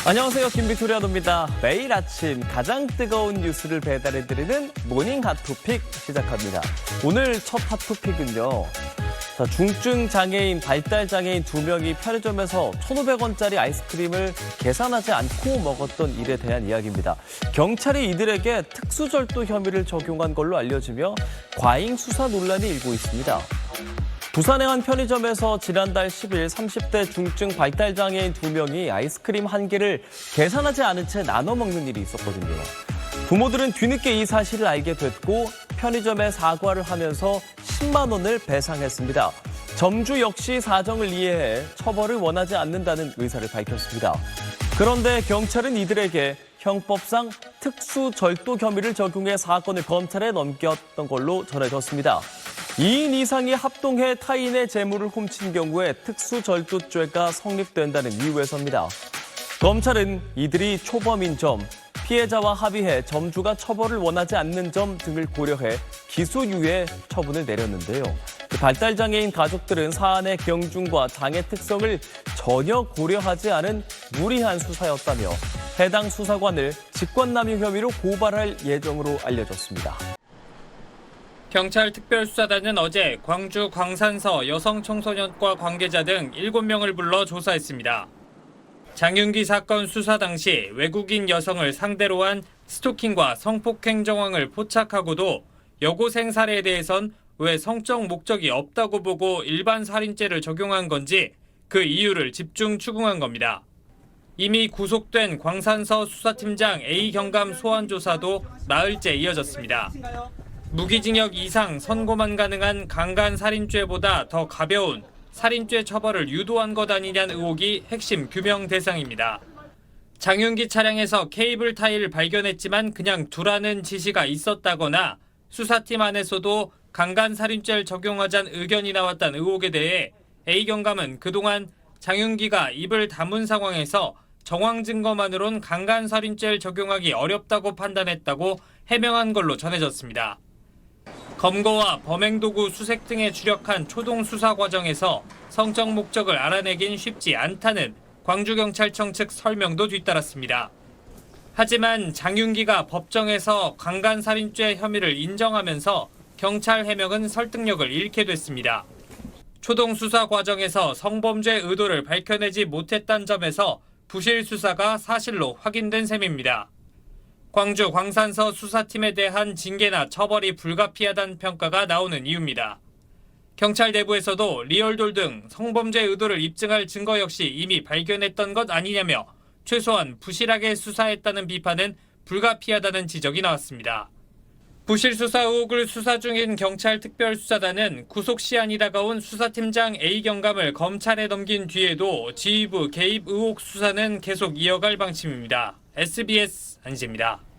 안녕하세요. 김비토리아노입니다. 매일 아침 가장 뜨거운 뉴스를 배달해드리는 모닝 핫토픽 시작합니다. 오늘 첫 핫토픽은요. 중증 장애인, 발달 장애인 2명이 편의점에서 1,500원짜리 아이스크림을 계산하지 않고 먹었던 일에 대한 이야기입니다. 경찰이 이들에게 특수절도 혐의를 적용한 걸로 알려지며 과잉 수사 논란이 일고 있습니다. 부산의 한 편의점에서 지난달 10일 30대 중증 발달장애인 2명이 아이스크림 1개를 계산하지 않은 채 나눠 먹는 일이 있었거든요. 부모들은 뒤늦게 이 사실을 알게 됐고 편의점에 사과를 하면서 10만 원을 배상했습니다. 점주 역시 사정을 이해해 처벌을 원하지 않는다는 의사를 밝혔습니다. 그런데 경찰은 이들에게 형법상 특수절도 혐의를 적용해 사건을 검찰에 넘겼던 걸로 전해졌습니다. 2인 이상이 합동해 타인의 재물을 훔친 경우에 특수절도죄가 성립된다는 이유에서입니다. 검찰은 이들이 초범인 점, 피해자와 합의해 점주가 처벌을 원하지 않는 점 등을 고려해 기소유예 처분을 내렸는데요. 발달장애인 가족들은 사안의 경중과 장애 특성을 전혀 고려하지 않은 무리한 수사였다며 해당 수사관을 직권남용 혐의로 고발할 예정으로 알려졌습니다. 경찰 특별수사단은 어제 광주 광산서 여성청소년과 관계자 등 7명을 불러 조사했습니다. 장윤기 사건 수사 당시 외국인 여성을 상대로 한 스토킹과 성폭행 정황을 포착하고도 여고생 사례에 대해선 왜 성적 목적이 없다고 보고 일반 살인죄를 적용한 건지 그 이유를 집중 추궁한 겁니다. 이미 구속된 광산서 수사팀장 A 경감 소환 조사도 나흘째 이어졌습니다. 무기징역 이상 선고만 가능한 강간살인죄보다 더 가벼운 살인죄 처벌을 유도한 것 아니냐는 의혹이 핵심 규명 대상입니다. 장윤기 차량에서 케이블 타이를 발견했지만 그냥 두라는 지시가 있었다거나 수사팀 안에서도 강간살인죄를 적용하자는 의견이 나왔다는 의혹에 대해 A 경감은 그동안 장윤기가 입을 다문 상황에서 정황 증거만으론 강간살인죄를 적용하기 어렵다고 판단했다고 해명한 걸로 전해졌습니다. 검거와 범행도구 수색 등에 주력한 초동 수사 과정에서 성적 목적을 알아내긴 쉽지 않다는 광주경찰청 측 설명도 뒤따랐습니다. 하지만 장윤기가 법정에서 강간살인죄 혐의를 인정하면서 경찰 해명은 설득력을 잃게 됐습니다. 초동 수사 과정에서 성범죄 의도를 밝혀내지 못했다는 점에서 부실 수사가 사실로 확인된 셈입니다. 광주 광산서 수사팀에 대한 징계나 처벌이 불가피하다는 평가가 나오는 이유입니다. 경찰 내부에서도 리얼돌 등 성범죄 의도를 입증할 증거 역시 이미 발견했던 것 아니냐며 최소한 부실하게 수사했다는 비판은 불가피하다는 지적이 나왔습니다. 부실 수사 의혹을 수사 중인 경찰 특별수사단은 구속 시한이 다가온 수사팀장 A 경감을 검찰에 넘긴 뒤에도 지휘부 개입 의혹 수사는 계속 이어갈 방침입니다. SBS 안지입니다.